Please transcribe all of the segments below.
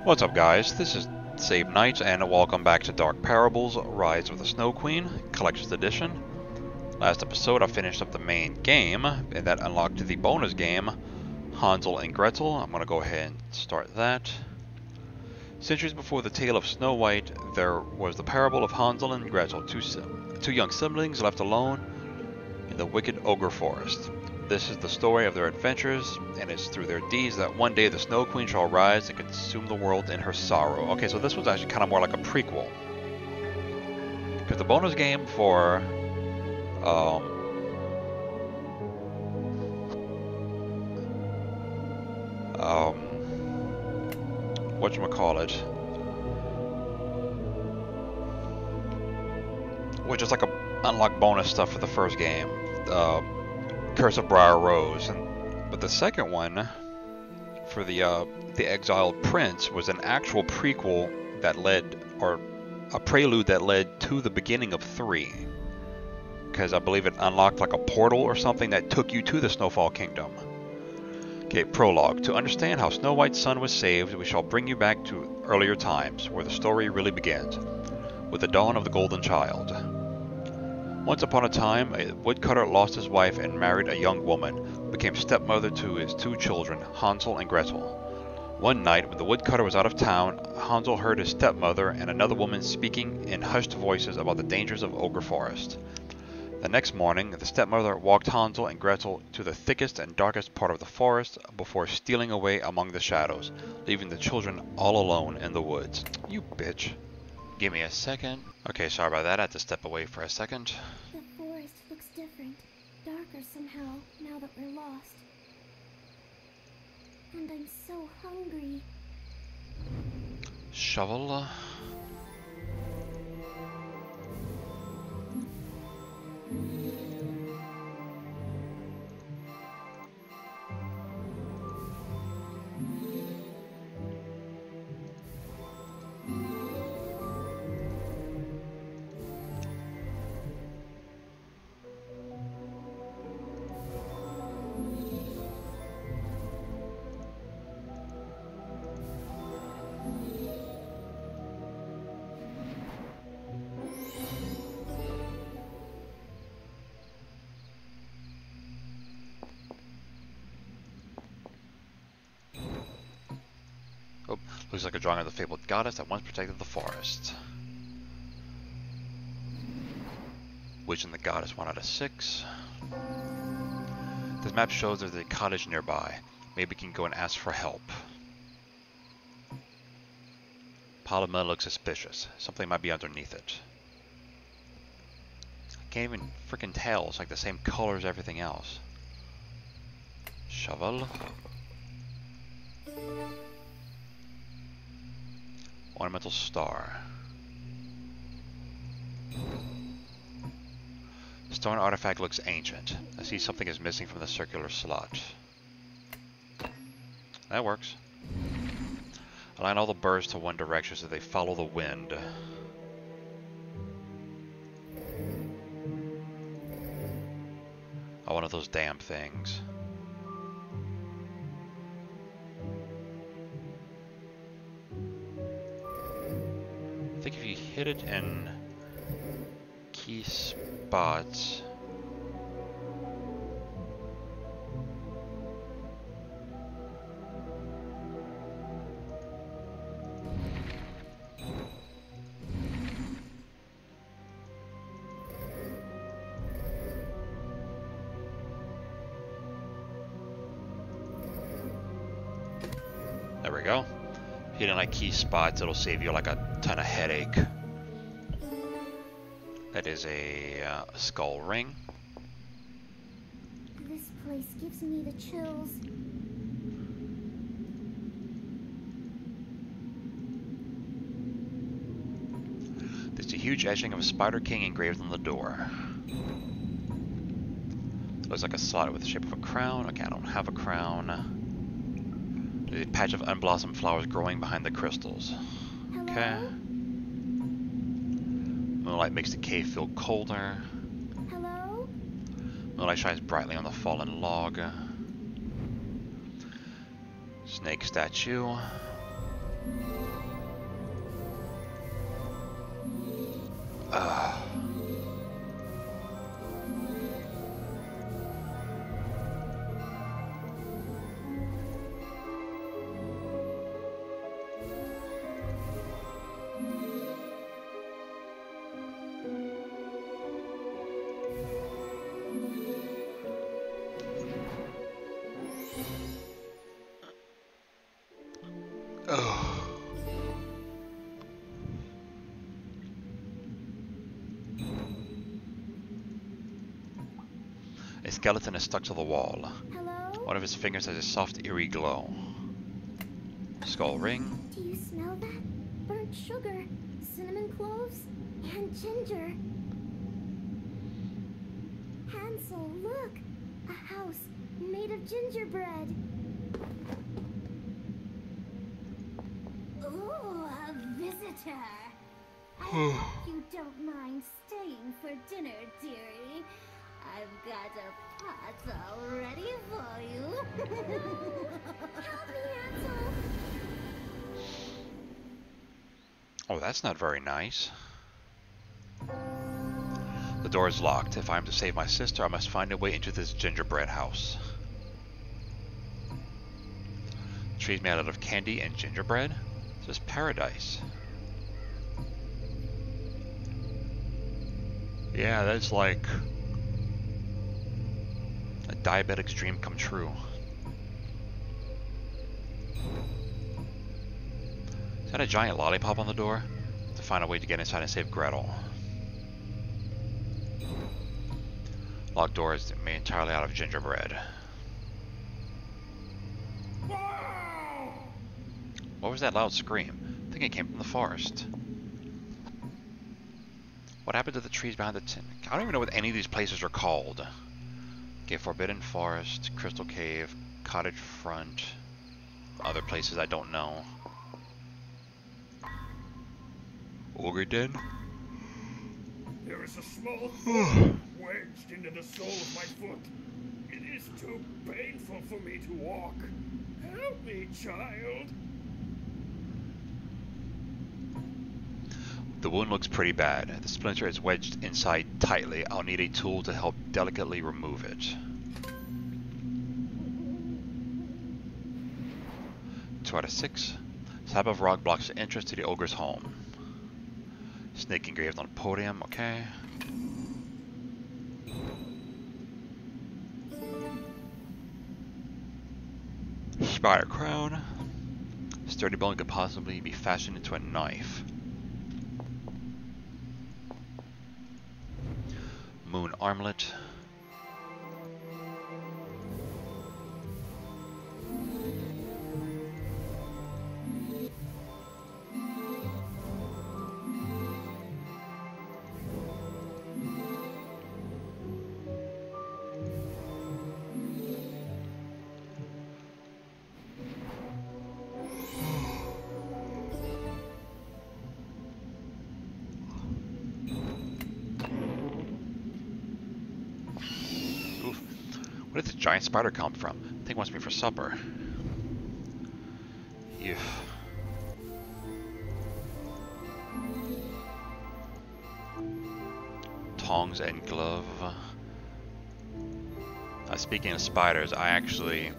What's up, guys? This is Save Knight, and welcome back to Dark Parables: Rise of the Snow Queen Collector's Edition. Last episode I finished up the main game, and that unlocked the bonus game, Hansel and Gretel. I'm going to go ahead and start that. Centuries before the tale of Snow White, there was the parable of Hansel and Gretel, two young siblings left alone in the wicked Ogre forest. This is the story of their adventures, and it's through their deeds that one day the Snow Queen shall rise and consume the world in her sorrow. Okay, so this was actually kind of more like a prequel. Because the bonus game for whatchamacallit, which is like a unlock bonus stuff for the first game. Curse of Briar Rose, but the second one for the Exiled Prince was an actual prequel that led, or a prelude that led to the beginning of 3, because I believe it unlocked like a portal or something that took you to the Snowfall Kingdom. Okay, prologue. To understand how Snow White's son was saved, we shall bring you back to earlier times, where the story really begins, with the dawn of the Golden Child. Once upon a time, a woodcutter lost his wife and married a young woman, who became stepmother to his 2 children, Hansel and Gretel. One night, when the woodcutter was out of town, Hansel heard his stepmother and another woman speaking in hushed voices about the dangers of Ogre Forest. The next morning, the stepmother walked Hansel and Gretel to the thickest and darkest part of the forest before stealing away among the shadows, leaving the children all alone in the woods. You bitch. Give me a second. Okay, sorry about that. I had to step away for a second. The forest looks different, darker somehow, now that we're lost. And I'm so hungry. Shovel. Oh, looks like a drawing of the fabled goddess that once protected the forest. Witch and the goddess, 1 out of 6. This map shows there's a cottage nearby. Maybe we can go and ask for help. Pile of mud looks suspicious. Something might be underneath it. I can't even freaking tell. It's like the same color as everything else. Shovel. Ornamental star. Stone artifact looks ancient. I see something is missing from the circular slot. That works. Align all the birds to one direction so they follow the wind. Oh, one of those damn things. I think if you hit it in key spots, there we go. Hitting like key spots, it'll save you like a ton of headache. That is a skull ring. This place gives me the chills. There's a huge etching of a Spider King engraved on the door. Looks like a slot with the shape of a crown. Okay, I don't have a crown. There's a patch of unblossomed flowers growing behind the crystals. Hello? Okay. Moonlight makes the cave feel colder. Hello? Moonlight shines brightly on the fallen log. Snake statue. A skeleton is stuck to the wall. Hello? One of his fingers has a soft, eerie glow. Skull ring. Do you smell that? Burnt sugar, cinnamon cloves, and ginger. Hansel, look! A house made of gingerbread. Ooh, a visitor. I hope you don't mind staying for dinner, dearie. I've got a pot all ready for you. Help me, Hansel. Oh, that's not very nice. The door is locked. If I am to save my sister, I must find a way into this gingerbread house. Trees made out of candy and gingerbread? This is paradise. Yeah, that's like a diabetic's dream come true. Is that a giant lollipop on the door? To find a way to get inside and save Gretel. Locked door is made entirely out of gingerbread. What was that loud scream? I think it came from the forest. What happened to the trees behind the tin? I don't even know what any of these places are called. Okay, Forbidden Forest, Crystal Cave, Cottage Front, other places I don't know. Ogre Den? There is a small thorn wedged into the sole of my foot. It is too painful for me to walk. Help me, child. The wound looks pretty bad. The splinter is wedged inside tightly. I'll need a tool to help delicately remove it. 2 out of 6. Slab of rock blocks the entrance to the ogre's home. Snake engraved on a podium, okay. Spider crown. Sturdy bone could possibly be fashioned into a knife. Moon armlet. Where did this giant spider come from? I think it must be for supper. Ew. Tongs and glove. Speaking of spiders, I actually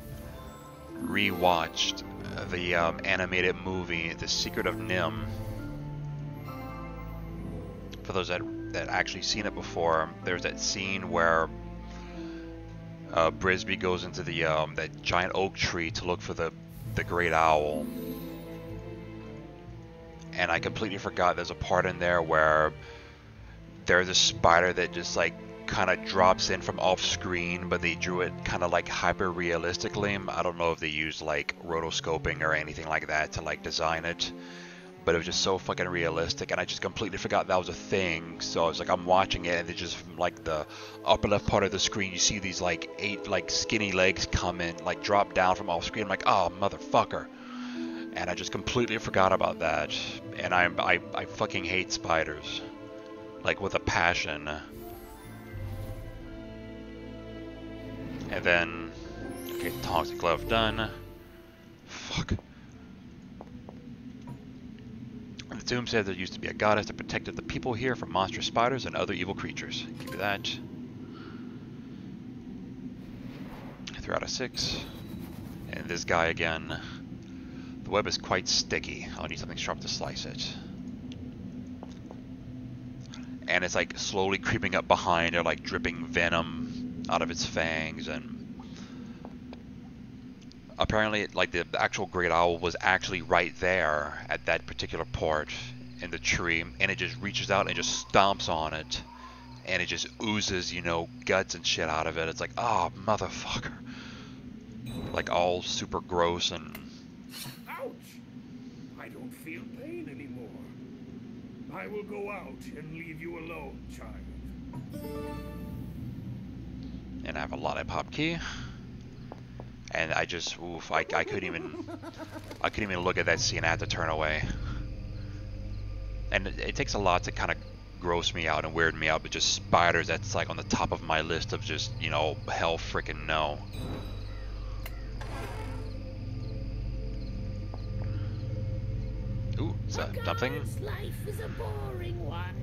rewatched the animated movie The Secret of Nim. For those that actually seen it before, there's that scene where Brisby goes into the that giant oak tree to look for the great owl, and I completely forgot there's a part in there where there's a spider that just like kind of drops in from off screen, but they drew it kind of like hyper realistically. I don't know if they used like rotoscoping or anything like that to like design it, but it was just so fucking realistic, and I just completely forgot that was a thing. So I was like, I'm watching it, and it just from like the upper left part of the screen, you see these like 8 like skinny legs come in, like drop down from off screen. I'm like, oh motherfucker, and I just completely forgot about that. And I fucking hate spiders, like with a passion. And then, okay, tongs and glove done. Fuck. tomb said there used to be a goddess that protected the people here from monstrous spiders and other evil creatures. Give me that. 3 out of 6. And this guy again. The web is quite sticky. I'll need something sharp to slice it. And it's like slowly creeping up behind her, like dripping venom out of its fangs. And apparently, like the actual great owl was actually right there at that particular part in the tree, and it just reaches out and just stomps on it, and it just oozes, you know, guts and shit out of it. It's like, oh, motherfucker. Like all super gross and... Ouch! I don't feel pain anymore. I will go out and leave you alone, child. And I have a lollipop key. And I just, oof, I couldn't even look at that scene. I had to turn away. And it takes a lot to kind of gross me out and weird me out, but just spiders, that's like on the top of my list of just, you know, hell freaking no. Ooh, is that something? Life is a boring one.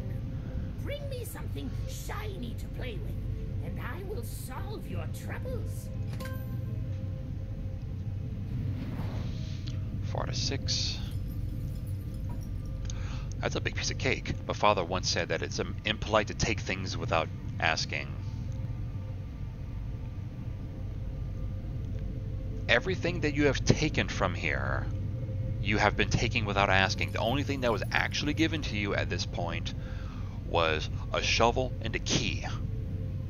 Bring me something shiny to play with, and I will solve your troubles. 4 out of 6. That's a big piece of cake. My father once said that it's impolite to take things without asking. Everything that you have taken from here, you have been taking without asking. The only thing that was actually given to you at this point was a shovel and a key.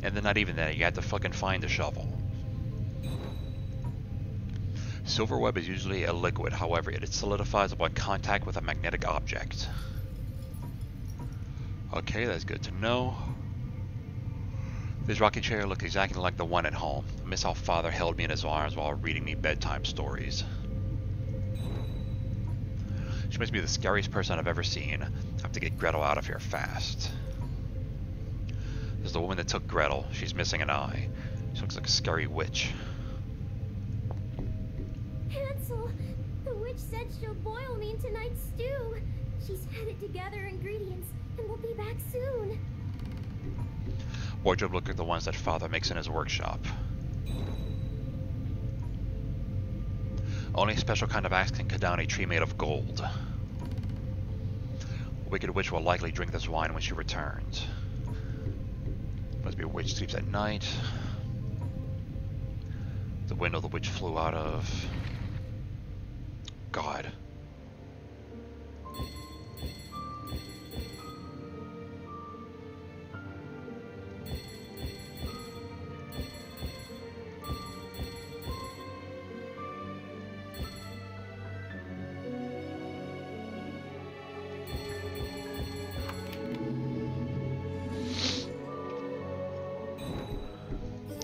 And then not even that, you had to fucking find the shovel. Silver web is usually a liquid, however, it solidifies upon contact with a magnetic object. Okay, that's good to know. This rocking chair looked exactly like the one at home. I miss how father held me in his arms while reading me bedtime stories. She must be the scariest person I've ever seen. I have to get Gretel out of here fast. There's the woman that took Gretel. She's missing an eye. She looks like a scary witch. Hansel, the witch said she'll boil me in tonight's stew. She's headed to gather ingredients and will be back soon. Wardrobe looked like the ones that father makes in his workshop. Only a special kind of axe can cut down a tree made of gold. A wicked witch will likely drink this wine when she returns. Must be a witch sleeps at night. The window the witch flew out of. God.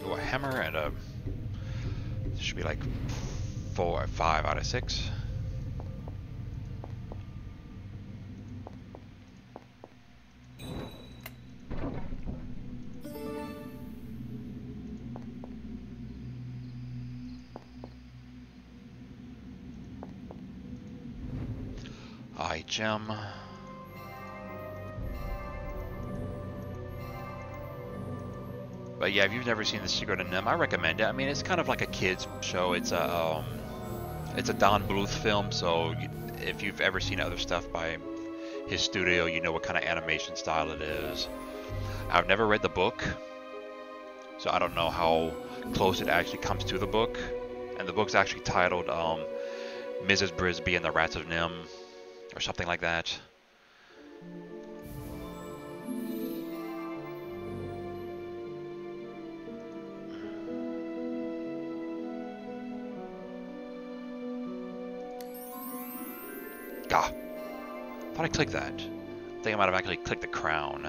Ooh, a hammer and a... This should be like 4 or 5 out of 6. Gem. But yeah, if you've never seen The Secret of NIMH, I recommend it. I mean, it's kind of like a kids show. It's a Don Bluth film, so if you've ever seen other stuff by his studio, you know what kind of animation style it is. I've never read the book, so I don't know how close it actually comes to the book. And the book's actually titled Mrs. Brisby and the Rats of NIMH, or something like that. Gah! Thought I clicked that. I think I might have actually clicked the crown.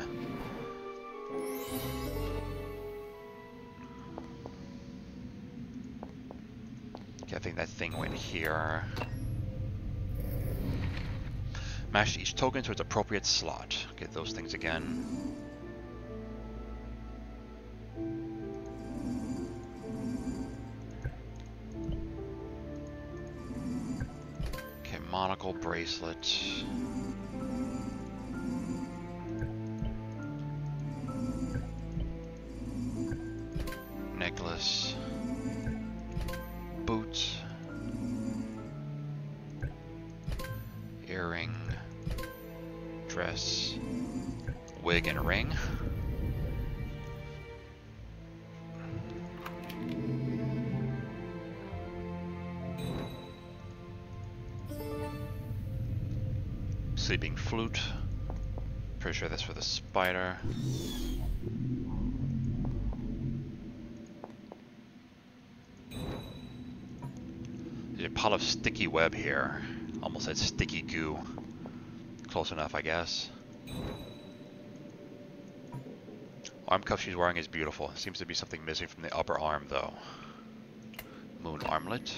Okay, I think that thing went here. Mash each token to its appropriate slot. Get those things again. Okay, monocle, bracelet. necklace, boots, earring, dress, wig, and ring. Sleeping flute. Pretty sure that's for the spider. There's a pile of sticky web here. Almost said sticky goo. Close enough, I guess. Arm cuff she's wearing is beautiful. Seems to be something missing from the upper arm, though. Moon armlet.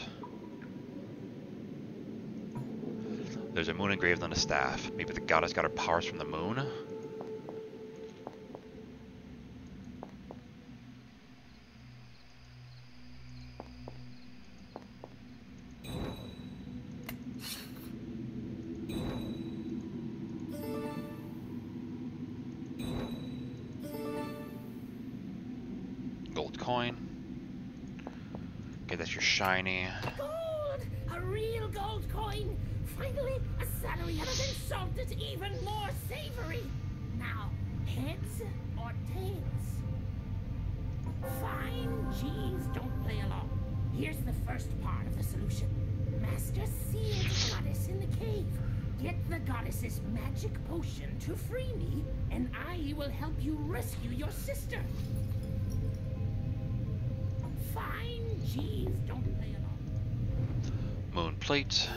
There's a moon engraved on the staff. Maybe the goddess got her powers from the moon? Gold coin. Okay, that's your shiny. Gold! A real gold coin! Finally, a salary other than salt that's even more savory. Now, heads or tails? Fine, geez, don't play along. Here's the first part of the solution. Master sealed the goddess in the cave. Get the goddess's magic potion to free me, and I will help you rescue your sister. Fine, geez, don't play along. Moon plate.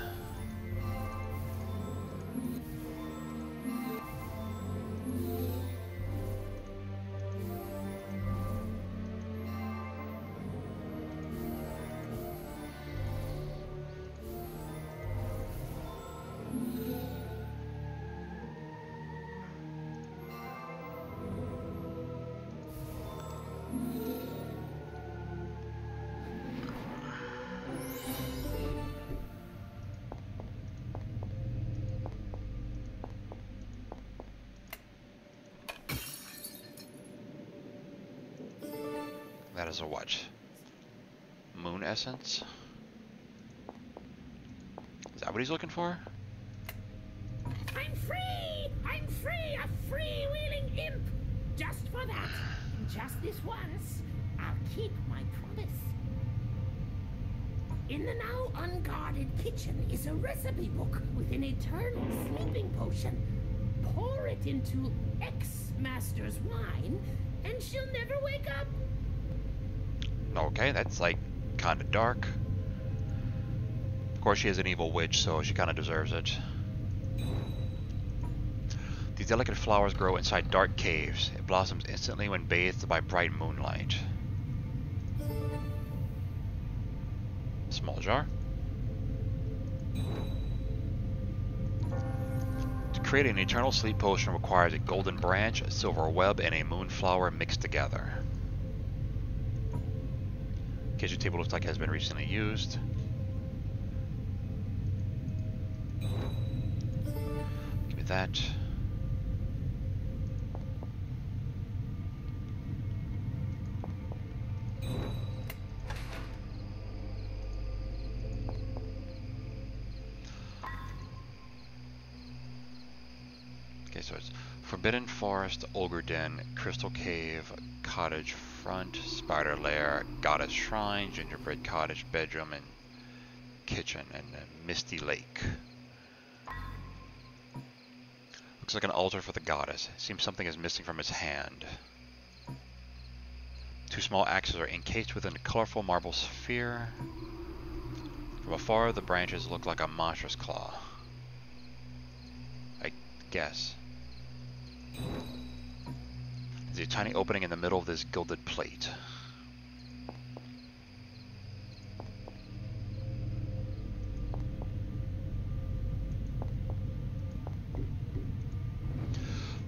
That is a what? Moon essence? Is that what he's looking for? I'm free! I'm free! A freewheeling imp! Just for that, and just this once, I'll keep my promise. In the now unguarded kitchen is a recipe book with an eternal sleeping potion. Pour it into ex-master's wine, and she'll never wake up. Okay, that's like kind of dark. Of course, she is an evil witch, so she kind of deserves it. These delicate flowers grow inside dark caves. It blossoms instantly when bathed by bright moonlight. Small jar. To create an eternal sleep potion requires a golden branch, a silver web, and a moonflower mixed together. Kitchen table looks like it has been recently used. Give me that. Okay, so it's Forbidden Forest, Ogre Den, Crystal Cave, Cottage Front, Spider Lair, Goddess Shrine, Gingerbread Cottage, Bedroom, and Kitchen, and Misty Lake. Looks like an altar for the goddess. Seems something is missing from its hand. Two small axes are encased within a colorful marble sphere. From afar, the branches look like a monstrous claw. I guess. There's a tiny opening in the middle of this gilded plate.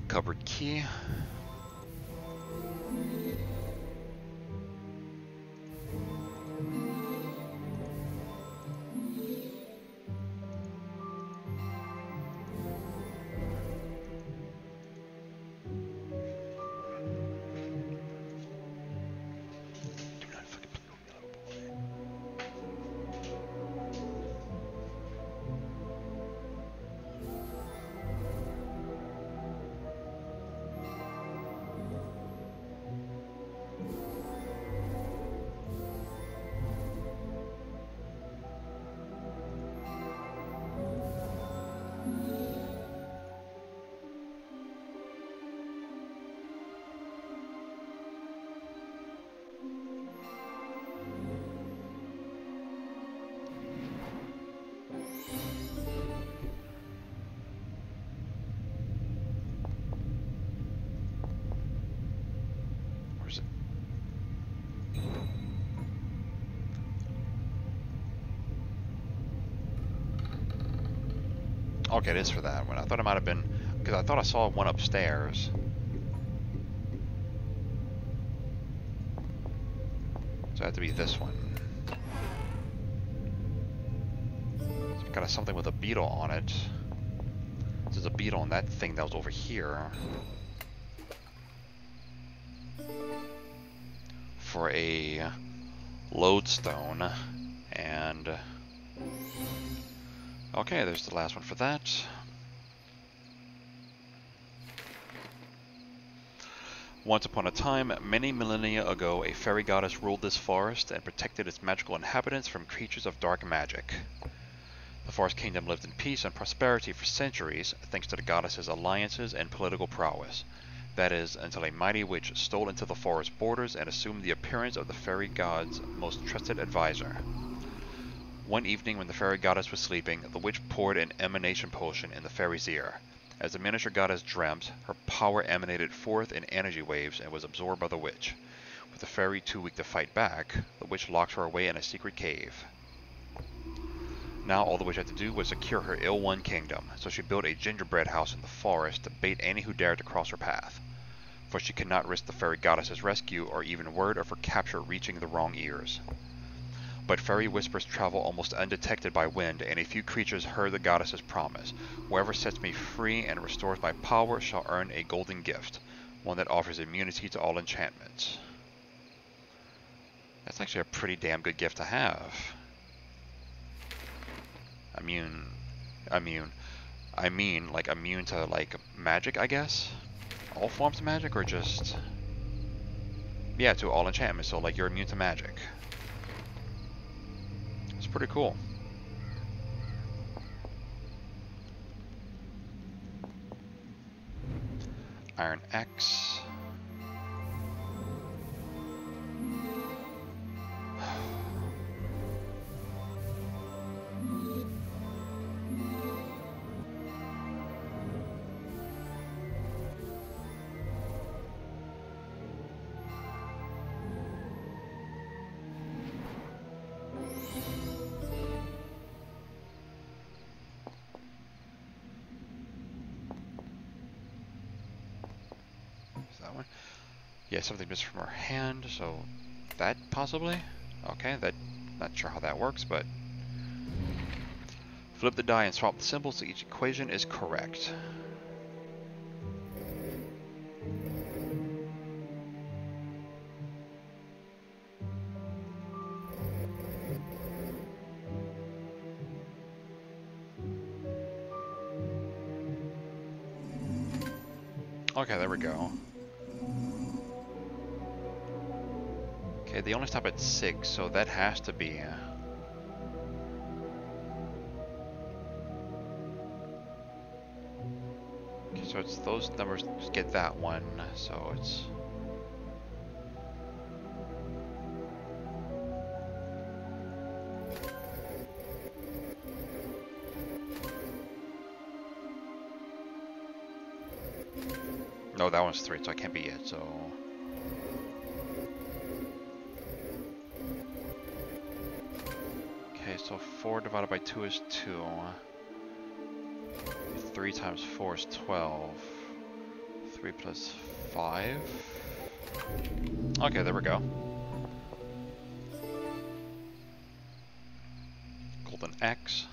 Cupboard key. Okay, it is for that one. I thought it might have been, because I thought I saw one upstairs. So it had to be this one. It's got something with a beetle on it. There's a beetle on that thing that was over here. For a lodestone. And... okay, there's the last one for that. Once upon a time, many millennia ago, a fairy goddess ruled this forest and protected its magical inhabitants from creatures of dark magic. The forest kingdom lived in peace and prosperity for centuries, thanks to the goddess's alliances and political prowess. That is, until a mighty witch stole into the forest borders and assumed the appearance of the fairy god's most trusted advisor. One evening when the fairy goddess was sleeping, the witch poured an emanation potion in the fairy's ear. As the miniature goddess dreamt, her power emanated forth in energy waves and was absorbed by the witch. With the fairy too weak to fight back, the witch locked her away in a secret cave. Now all the witch had to do was secure her ill-won kingdom, so she built a gingerbread house in the forest to bait any who dared to cross her path. For she could not risk the fairy goddess's rescue or even word of her capture reaching the wrong ears. But fairy whispers travel almost undetected by wind, and a few creatures heard the goddess's promise. Whoever sets me free and restores my power shall earn a golden gift, one that offers immunity to all enchantments. That's actually a pretty damn good gift to have. I mean, like immune to like magic, I guess? All forms of magic, or just... yeah, to all enchantments, so like you're immune to magic. It's pretty cool. Iron X. Yeah, something missing from her hand, so that possibly? Okay, that, not sure how that works, but... flip the die and swap the symbols so each equation is correct. Okay, there we go. Okay, they only stop at 6, so that has to be... okay, so it's those numbers to get that one, so it's... no, that one's 3, so I can't be it, so... okay, so 4 divided by 2 is 2. 3 times 4 is 12. 3 plus 5. Okay, there we go. Golden X.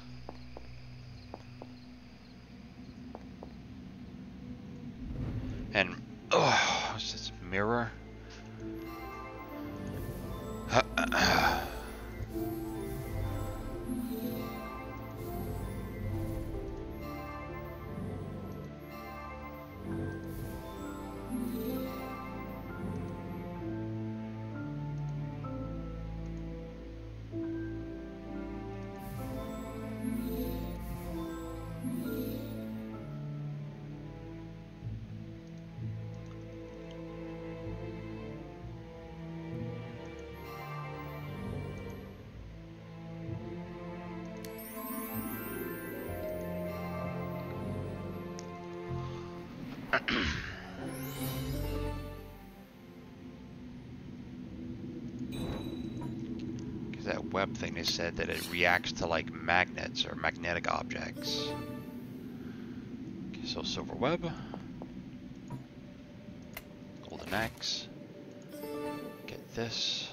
And, oh, is this mirror? That web thing, they said that it reacts to like magnets or magnetic objects. So silver web, golden axe, get this.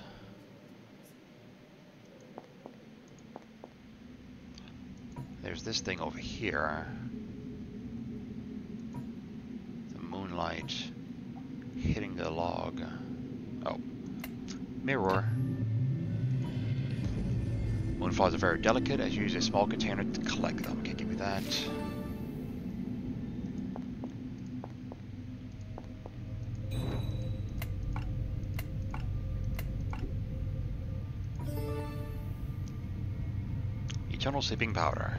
There's this thing over here. The moonlight hitting the log. Oh, mirror. Moonflies are very delicate, as you use a small container to collect them. Okay, give me that. Eternal sleeping powder.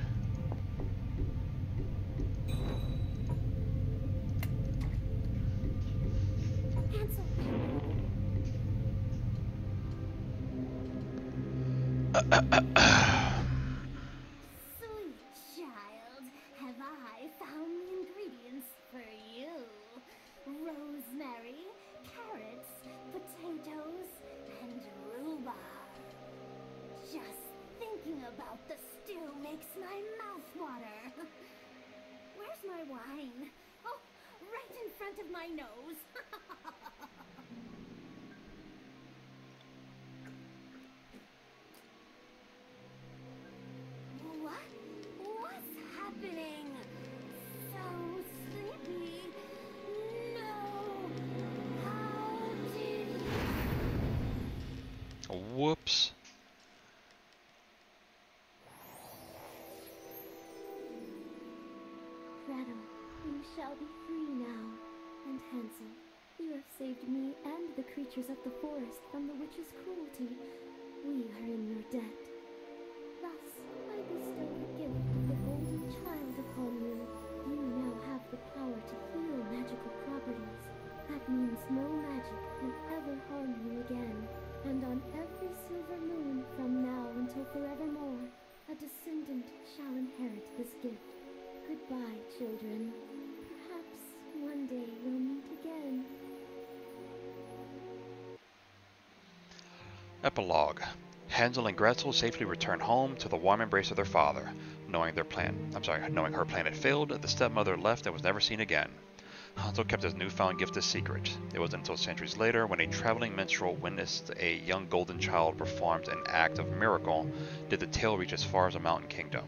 Sweet child, have I found the ingredients for you? Rosemary, carrots, potatoes, and rhubarb. Just thinking about the stew makes my mouth water. Where's my wine? Oh, right in front of my nose. What's happening? So sleepy. No. How did you... Whoops. Gretel, you shall be free now. And Hansel, you have saved me and the creatures of the forest from the witch's cruelty. We are in your debt. Thus, I bestow the gift of the golden child upon you. You now have the power to heal magical properties. That means no magic can ever harm you again. And on every silver moon from now until forevermore, a descendant shall inherit this gift. Goodbye, children. Perhaps one day we'll meet again. Epilogue. Hansel and Gretel safely return home to the warm embrace of their father. Knowing her plan had failed, the stepmother left and was never seen again. Hansel kept his newfound gift a secret. It wasn't until centuries later, when a traveling minstrel witnessed a young golden child perform an act of miracle, did the tale reach as far as the Mountain Kingdom.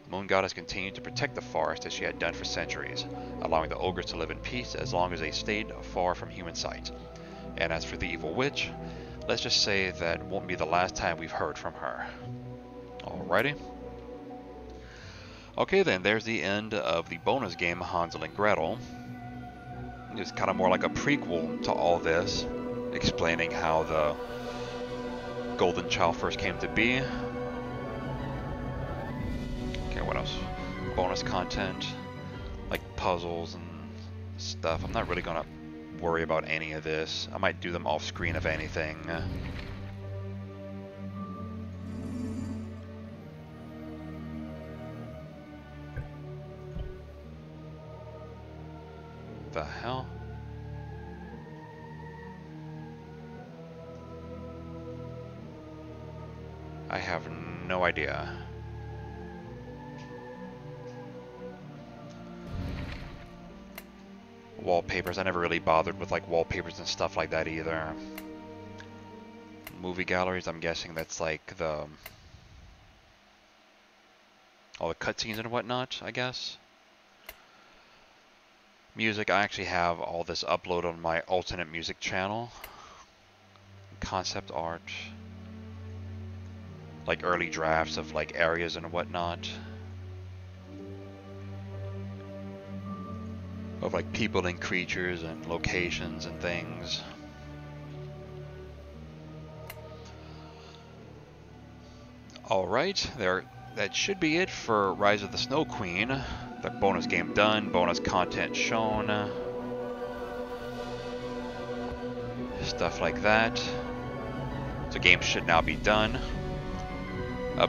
The Moon Goddess continued to protect the forest as she had done for centuries, allowing the ogres to live in peace as long as they stayed far from human sight. And as for the evil witch, let's just say that won't be the last time we've heard from her. Alrighty. Okay then, there's the end of the bonus game Hansel and Gretel. It's kind of more like a prequel to all this, explaining how the Golden Child first came to be. Okay, what else? Bonus content, like puzzles and stuff. I'm not really gonna worry about any of this. I might do them off screen if anything. The hell? I have no idea. Wallpapers. I never really bothered with like wallpapers and stuff like that either. Movie galleries. I'm guessing that's like the all the cutscenes and whatnot, I guess. Music. I actually have all this uploaded on my alternate music channel. Concept art. Like early drafts of like areas and whatnot. Of like people and creatures and locations and things. Alright, that should be it for Rise of the Snow Queen. The bonus game done, bonus content shown. Stuff like that. The game should now be done.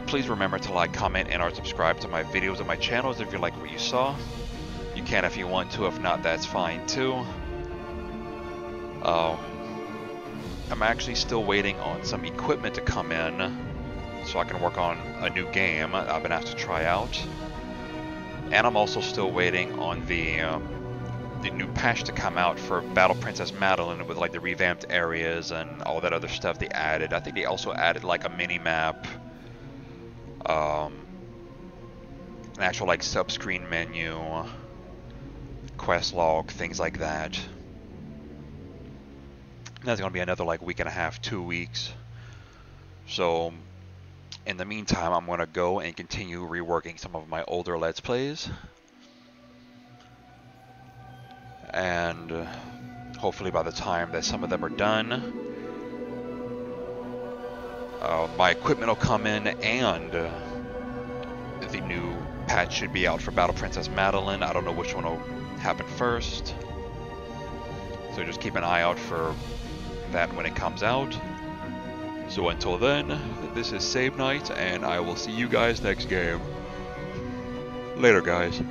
Please remember to like, comment, and or subscribe to my videos on my channels if you like what you saw. You can if you want to, if not, that's fine too. I'm actually still waiting on some equipment to come in so I can work on a new game I've been asked to try out. And I'm also still waiting on the new patch to come out for Battle Princess Madeline with like the revamped areas and all that other stuff they added. I think they also added like a mini map, an actual like sub-screen menu, quest log, things like that. That's gonna be another like week and a half, 2 weeks. So in the meantime, I'm gonna go and continue reworking some of my older Let's Plays. And hopefully by the time that some of them are done, my equipment will come in and the new patch should be out for Battle Princess Madeline. I don't know which one will happen first, so just keep an eye out for that when it comes out. So until then, this is Save Night, and I will see you guys next game. Later, guys.